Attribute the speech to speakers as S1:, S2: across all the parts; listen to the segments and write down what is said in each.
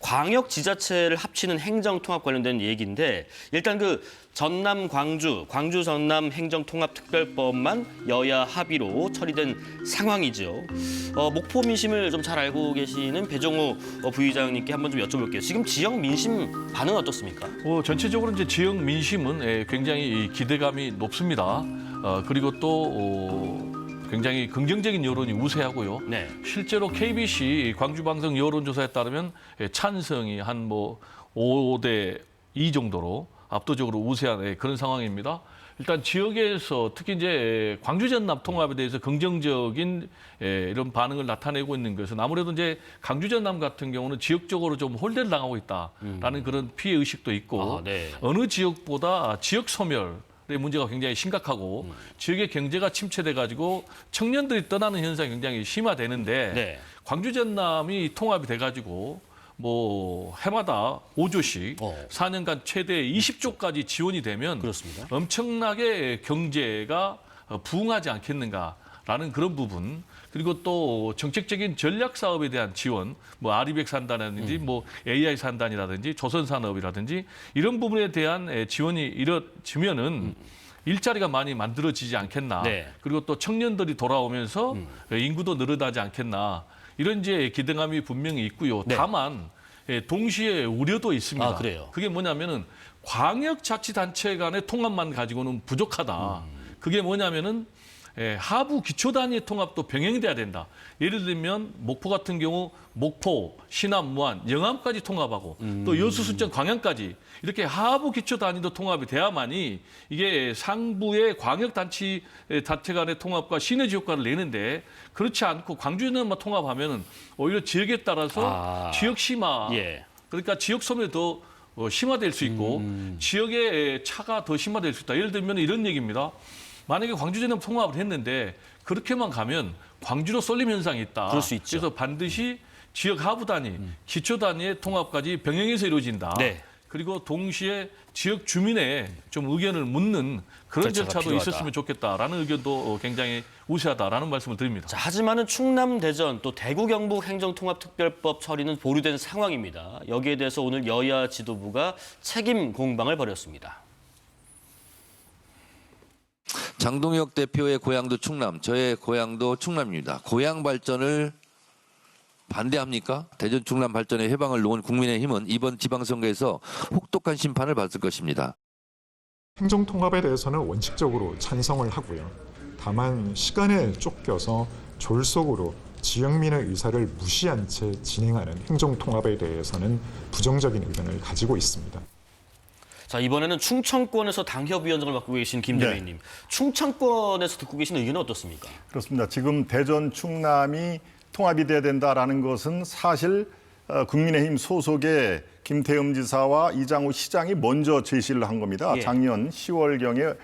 S1: 광역 지자체를 합치는 행정통합 관련된 얘기인데 일단 그 전남 광주 전남 행정통합특별법만 여야 합의로 처리된 상황이죠. 목포 민심을 좀 잘 알고 계시는 배종호 부의장님께 한번 좀 여쭤볼게요. 지금 지역 민심 반응은 어떻습니까?
S2: 전체적으로 이제 지역 민심은 굉장히 기대감이 높습니다. 그리고 또 굉장히 긍정적인 여론이 우세하고요.
S1: 네.
S2: 실제로 KBC 광주방송 여론조사에 따르면 찬성이 한 5대 2 정도로 압도적으로 우세한 그런 상황입니다. 일단 지역에서 특히 이제 광주 전남 통합에 대해서 긍정적인 이런 반응을 나타내고 있는 것은 아무래도 이제 광주 전남 같은 경우는 지역적으로 좀 홀대를 당하고 있다라는 그런 피해 의식도 있고
S1: 네.
S2: 어느 지역보다 지역 소멸 의 문제가 굉장히 심각하고 지역의 경제가 침체돼 가지고 청년들이 떠나는 현상이 굉장히 심화되는데
S1: 네.
S2: 광주 전남이 통합이 돼 가지고 해마다 5조씩 4년간 최대 20조까지 지원이 되면
S1: 그렇습니다.
S2: 엄청나게 경제가 부흥하지 않겠는가라는 그런 부분. 그리고 또 정책적인 전략 사업에 대한 지원, 아리백 산단이라든지 AI 산단이라든지 조선산업이라든지 이런 부분에 대한 지원이 이뤄지면은 일자리가 많이 만들어지지 않겠나.
S1: 네.
S2: 그리고 또 청년들이 돌아오면서 인구도 늘어나지 않겠나. 이런 이제 기대감이 분명히 있고요.
S1: 네.
S2: 다만 동시에 우려도 있습니다.
S1: 아, 그래요?
S2: 그게 뭐냐면은 광역자치단체 간의 통합만 가지고는 부족하다. 그게 뭐냐면은 하부 기초단위 통합도 병행돼야 된다. 예를 들면 목포 같은 경우 목포, 신암, 무안, 영암까지 통합하고 또 여수, 순천, 광양까지 이렇게 하부 기초단위도 통합이 돼야만이 이게 상부의 광역단체 간의 통합과 시너지 효과를 내는데 그렇지 않고 광주전남만 통합하면은 오히려 지역에 따라서 지역 심화, 그러니까 지역 소멸이 더 심화될 수 있고 지역의 차가 더 심화될 수 있다. 예를 들면 이런 얘기입니다. 만약에 광주 전남 통합을 했는데 그렇게만 가면 광주로 쏠림 현상이 있다.
S1: 그럴 수 있죠.
S2: 그래서 반드시 지역 하부 단위, 기초 단위의 통합까지 병행해서 이루어진다.
S1: 네.
S2: 그리고 동시에 지역 주민의 좀 의견을 묻는 그런 절차도
S1: 필요하다.
S2: 있었으면 좋겠다라는 의견도 굉장히 우세하다라는 말씀을 드립니다.
S1: 자, 하지만은 충남, 대전 또 대구, 경북 행정통합특별법 처리는 보류된 상황입니다. 여기에 대해서 오늘 여야 지도부가 책임 공방을 벌였습니다.
S3: 장동혁 대표의 고향도 충남, 저의 고향도 충남입니다. 고향 발전을 반대합니까? 대전 충남 발전의 해방을 놓은 국민의힘은 이번 지방선거에서 혹독한 심판을 받을 것입니다.
S4: 행정통합에 대해서는 원칙적으로 찬성을 하고요. 다만 시간에 쫓겨서 졸속으로 지역민의 의사를 무시한 채 진행하는 행정통합에 대해서는 부정적인 의견을 가지고 있습니다.
S1: 자, 이번에는 충청권에서 당협위원장을 맡고 계신 김대배님.
S5: 네.
S1: 충청권에서 듣고 계신 의견은 어떻습니까?
S5: 그렇습니다. 지금 대전 충남이 통합이 돼야 된다라는 것은 사실 국민의힘 소속의 김태흠 지사와 이장우 시장이 먼저 제시를 한 겁니다. 작년 10월경에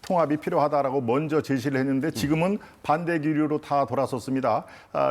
S5: 통합이 필요하다라고 먼저 제시를 했는데 지금은 반대 기류로 다 돌아섰습니다.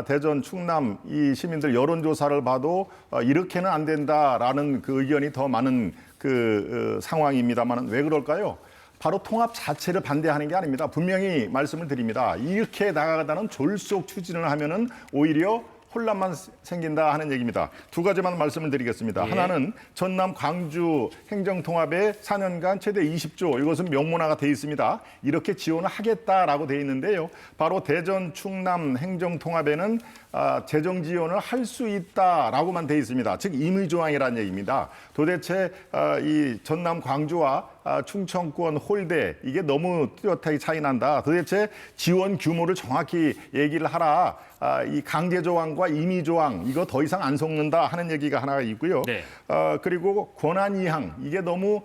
S5: 대전, 충남 이 시민들 여론조사를 봐도 이렇게는 안 된다라는 그 의견이 더 많은 그 상황입니다만 왜 그럴까요? 바로 통합 자체를 반대하는 게 아닙니다. 분명히 말씀을 드립니다. 이렇게 나가다는 졸속 추진을 하면은 오히려 혼란만 생긴다 하는 얘기입니다. 두 가지만 말씀을 드리겠습니다. 하나는 전남 광주 행정통합에 4년간 최대 20조 이것은 명문화가 돼 있습니다. 이렇게 지원을 하겠다라고 돼 있는데요. 바로 대전 충남 행정통합에는 재정 지원을 할 수 있다라고만 돼 있습니다. 즉 임의조항이라는 얘기입니다. 도대체 이 전남 광주와 충청권 홀대 이게 너무 뚜렷하게 차이 난다. 도대체 지원 규모를 정확히 얘기를 하라. 이 강제 조항과 임의 조항 이거 더 이상 안 속는다 하는 얘기가 하나가 있고요.
S1: 네.
S5: 그리고 권한 이항 이게 너무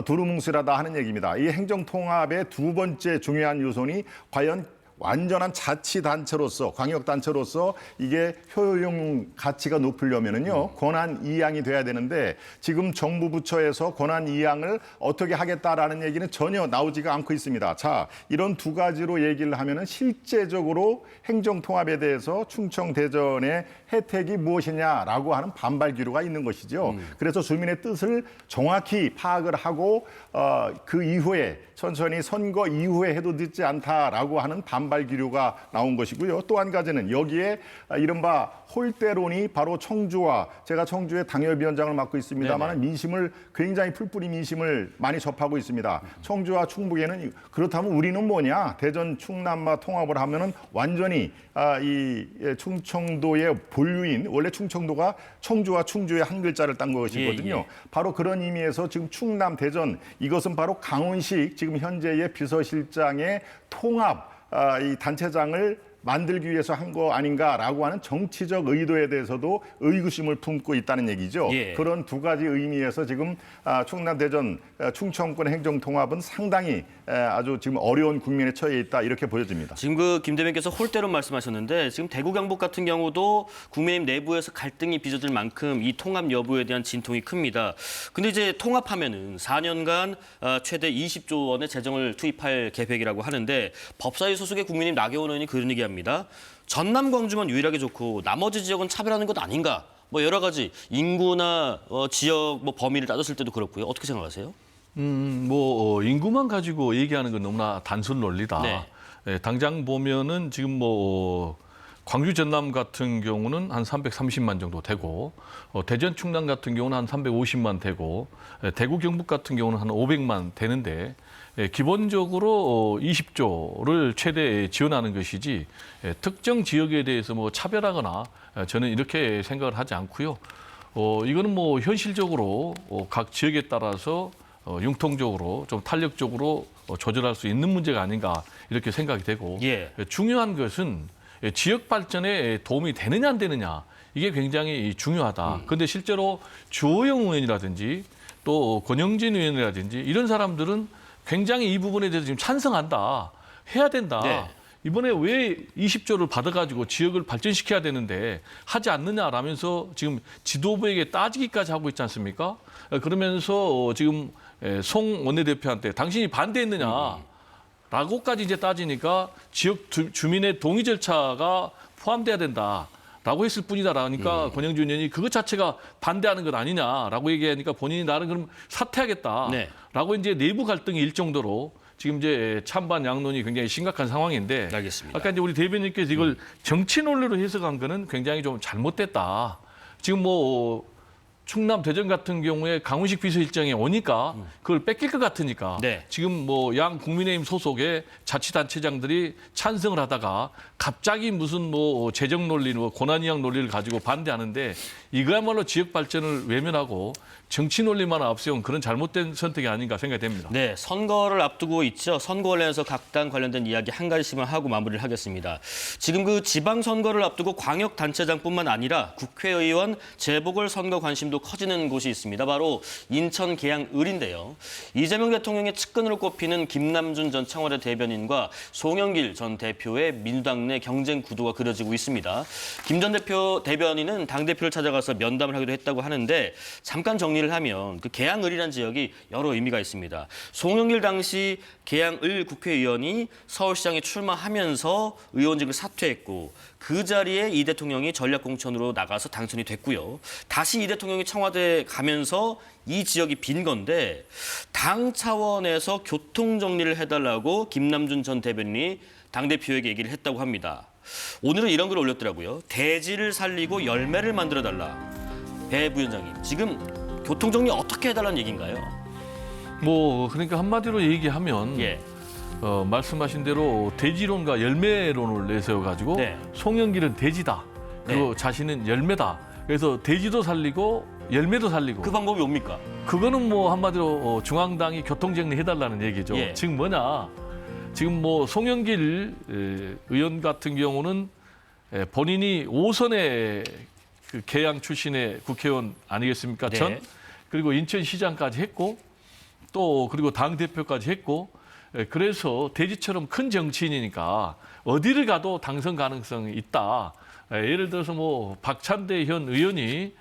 S5: 두루뭉술하다 하는 얘기입니다. 이 행정통합의 두 번째 중요한 요소는 과연 완전한 자치단체로서 광역단체로서 이게 효용 가치가 높으려면은요 권한 이양이 돼야 되는데 지금 정부 부처에서 권한 이양을 어떻게 하겠다라는 얘기는 전혀 나오지가 않고 있습니다. 자, 이런 두 가지로 얘기를 하면은 실제적으로 행정통합에 대해서 충청 대전의 혜택이 무엇이냐라고 하는 반발 기류가 있는 것이죠. 그래서 주민의 뜻을 정확히 파악을 하고 그 이후에 천천히 선거 이후에 해도 늦지 않다라고 하는 반발 반발 기류가 나온 것이고요. 또 한 가지는 여기에 이른바 홀대론이 바로 청주와 제가 청주의 당협위원장을 맡고 있습니다만 민심을 굉장히 풀뿌리 민심을 많이 접하고 있습니다. 청주와 충북에는 그렇다면 우리는 뭐냐? 대전 충남과 통합을 하면은 완전히 이 충청도의 본류인 원래 충청도가 청주와 충주의 한 글자를 딴 것이거든요. 바로 그런 의미에서 지금 충남 대전 이것은 바로 강훈식 지금 현재의 비서실장의 통합 이 단체장을 만들기 위해서 한 거 아닌가라고 하는 정치적 의도에 대해서도 의구심을 품고 있다는 얘기죠. 그런 두 가지 의미에서 지금 충남, 대전, 충청권 행정통합은 상당히 아주 지금 어려운 국면에 처해 있다 이렇게 보여집니다.
S1: 지금 그 김 대변인께서 홀대론 말씀하셨는데 지금 대구 경북 같은 경우도 국민의힘 내부에서 갈등이 빚어질 만큼 이 통합 여부에 대한 진통이 큽니다. 근데 이제 통합하면은 4년간 최대 20조 원의 재정을 투입할 계획이라고 하는데 법사위 소속의 국민의힘 나경원 의원이 그런 얘기합니다. 전남 광주만 유일하게 좋고 나머지 지역은 차별하는 것 아닌가? 뭐 여러 가지 인구나 지역 뭐 범위를 따졌을 때도 그렇고요. 어떻게 생각하세요?
S2: 인구만 가지고 얘기하는 건 너무나 단순 논리다.
S1: 네.
S2: 예, 당장 보면은 지금 광주 전남 같은 경우는 한 330만 정도 되고 대전 충남 같은 경우는 한 350만 되고 대구 경북 같은 경우는 한 500만 되는데 기본적으로 20조를 최대 지원하는 것이지 특정 지역에 대해서 뭐 차별하거나 저는 이렇게 생각을 하지 않고요. 이거는 뭐 현실적으로 각 지역에 따라서 융통적으로 좀 탄력적으로 조절할 수 있는 문제가 아닌가 이렇게 생각이 되고 중요한 것은 지역 발전에 도움이 되느냐 안 되느냐 이게 굉장히 중요하다. 그런데 실제로 주호영 의원이라든지 또 권영진 의원이라든지 이런 사람들은 굉장히 이 부분에 대해서 지금 찬성한다. 해야 된다. 이번에 왜 20조를 받아가지고 지역을 발전시켜야 되는데 하지 않느냐라면서 지금 지도부에게 따지기까지 하고 있지 않습니까? 그러면서 지금 송 원내대표한테 당신이 반대했느냐? 라고까지 이제 따지니까 지역 주민의 동의 절차가 포함돼야 된다. 라고 했을 뿐이다라니까 권영준 의원이 그것 자체가 반대하는 것 아니냐라고 얘기하니까 본인이 나는 그럼 사퇴하겠다. 라고 이제 내부 갈등이 일 정도로 지금 이제 찬반 양론이 굉장히 심각한 상황인데
S1: 알겠습니다.
S2: 아까 이제 우리 대변인께서 이걸 정치 논리로 해석한 거는 굉장히 좀 잘못됐다. 지금 충남 대전 같은 경우에 강훈식 비서실장이 오니까 그걸 뺏길 것 같으니까 지금 양 국민의힘 소속의 자치단체장들이 찬성을 하다가 갑자기 무슨 재정 논리, 권한이양 논리를 가지고 반대하는데 이거야말로 지역 발전을 외면하고 정치 논리만 앞세운 그런 잘못된 선택이 아닌가 생각이 됩니다.
S1: 네, 선거를 앞두고 있죠. 선거 관련해서 각 당 관련된 이야기 한 가지씩만 하고 마무리를 하겠습니다. 지금 그 지방선거를 앞두고 광역단체장뿐만 아니라 국회의원 재보궐선거 관심도 커지는 곳이 있습니다. 바로 인천 계양을인데요. 이재명 대통령의 측근으로 꼽히는 김남준 전 청와대 대변인과 송영길 전 대표의 민주당 내 경쟁 구도가 그려지고 있습니다. 김 전 대변인은 당대표를 찾아가서 면담을 하기도 했다고 하는데 잠깐 정리를 하면 그 계양을이라는 지역이 여러 의미가 있습니다. 송영길 당시 계양을 국회의원이 서울시장에 출마하면서 의원직을 사퇴했고 그 자리에 이 대통령이 전략공천으로 나가서 당선이 됐고요. 다시 이 대통령이 청와대에 가면서 이 지역이 빈 건데 당 차원에서 교통 정리를 해달라고 김남준 전 대변인이 당대표에게 얘기를 했다고 합니다. 오늘은 이런 글을 올렸더라고요. 대지를 살리고 열매를 만들어달라. 배 부위원장님, 지금 교통 정리 어떻게 해달라는 얘기인가요?
S2: 그러니까 한마디로 얘기하면 말씀하신 대로 대지론과 열매론을 내세워가지고 송영길은 대지다. 그리고 자신은 열매다. 그래서 대지도 살리고 열매도 살리고.
S1: 그 방법이 뭡니까?
S2: 그거는 한마디로 중앙당이 교통정리 해달라는 얘기죠. 지금 뭐냐. 지금 송영길 의원 같은 경우는 본인이 5선의 그 계양 출신의 국회의원 아니겠습니까? 그리고 인천시장까지 했고 또 그리고 당대표까지 했고 그래서 대지처럼 큰 정치인이니까 어디를 가도 당선 가능성이 있다. 예를 들어서 박찬대 현 의원이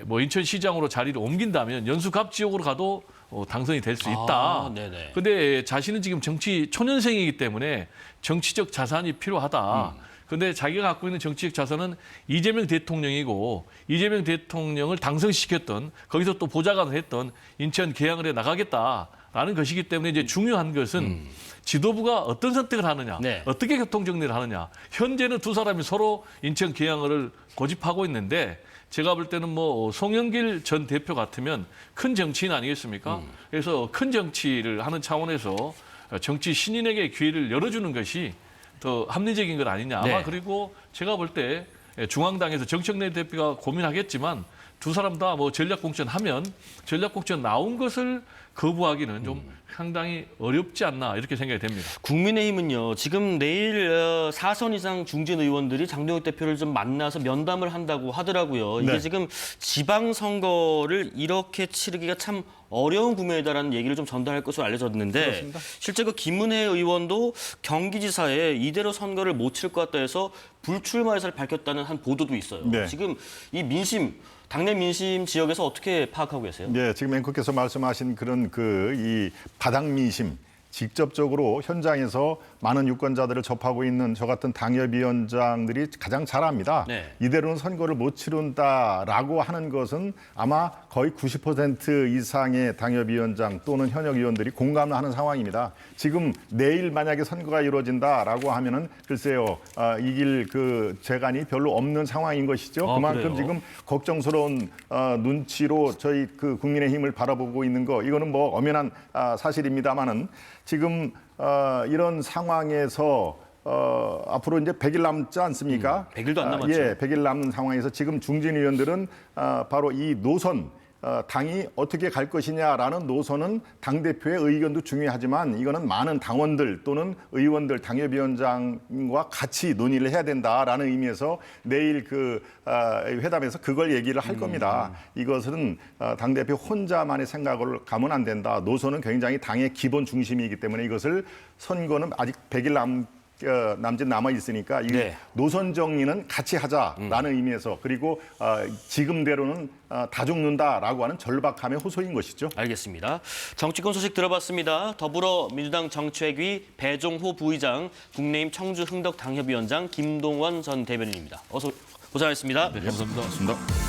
S2: 인천시장으로 자리를 옮긴다면 연수갑 지역으로 가도 당선이 될 수 있다. 그런데 자신은 지금 정치 초년생이기 때문에 정치적 자산이 필요하다. 근데 자기가 갖고 있는 정치적 자산은 이재명 대통령이고 이재명 대통령을 당선시켰던 거기서 또 보좌관을 했던 인천 계양을에 나가겠다라는 것이기 때문에 이제 중요한 것은 지도부가 어떤 선택을 하느냐,
S1: 네.
S2: 어떻게 교통정리를 하느냐. 현재는 두 사람이 서로 인천 계양을을 고집하고 있는데 제가 볼 때는 뭐 송영길 전 대표 같으면 큰 정치인 아니겠습니까? 그래서 큰 정치를 하는 차원에서 정치 신인에게 기회를 열어주는 것이 더 합리적인 것 아니냐. 아마
S1: 네.
S2: 그리고 제가 볼 때 중앙당에서 정청래 대표가 고민하겠지만 두 사람 다 뭐 전략공천 하면 전략공천 나온 것을 거부하기는 좀 상당히 어렵지 않나 이렇게 생각이 됩니다.
S1: 국민의힘은요, 지금 내일 4선 이상 중진 의원들이 장동혁 대표를 좀 만나서 면담을 한다고 하더라고요. 이게
S5: 네.
S1: 지금 지방선거를 이렇게 치르기가 참 어려운 국면이다라는 얘기를 좀 전달할 것으로 알려졌는데
S5: 그렇습니다.
S1: 실제 그 김은혜 의원도 경기지사에 이대로 선거를 못 칠 것 같다 해서 불출마 의사를 밝혔다는 한 보도도 있어요.
S5: 네.
S1: 지금 이 민심, 당내 민심 지역에서 어떻게 파악하고 계세요?
S5: 네, 지금 앵커께서 말씀하신 그런 이 바닥 민심 직접적으로 현장에서 많은 유권자들을 접하고 있는 저 같은 당협위원장들이 가장 잘 압니다.
S1: 네.
S5: 이대로는 선거를 못 치른다라고 하는 것은 아마 거의 90% 이상의 당협위원장 또는 현역 의원들이 공감을 하는 상황입니다. 지금 내일 만약에 선거가 이루어진다라고 하면은 글쎄요, 이길 그 재간이 별로 없는 상황인 것이죠. 그만큼
S1: 그래요?
S5: 지금 걱정스러운 눈치로 저희 그 국민의힘을 바라보고 있는 거 이거는 뭐 엄연한 사실입니다만은 지금 이런 상황에서 앞으로 이제 100일 남지 않습니까?
S1: 100일도 안 남았죠.
S5: 예, 100일 남는 상황에서 지금 중진 의원들은 바로 이 노선 당이 어떻게 갈 것이냐라는 노선은 당대표의 의견도 중요하지만 이거는 많은 당원들 또는 의원들, 당협위원장과 같이 논의를 해야 된다라는 의미에서 내일 그 회담에서 그걸 얘기를 할 겁니다. 이것은 당대표 혼자만의 생각을 가면 안 된다. 노선은 굉장히 당의 기본 중심이기 때문에 이것을 선거는 아직 100일 남짓 남아 있으니까 이
S1: 네.
S5: 노선 정리는 같이 하자라는 의미에서 그리고 지금대로는 다 죽는다라고 하는 절박함의 호소인 것이죠.
S1: 알겠습니다. 정치권 소식 들어봤습니다. 더불어민주당 정책위 배종호 부의장, 국민의힘 청주 흥덕 당협위원장 김동원 전 대변인입니다. 어서 고생하셨습니다.
S2: 네, 감사합니다.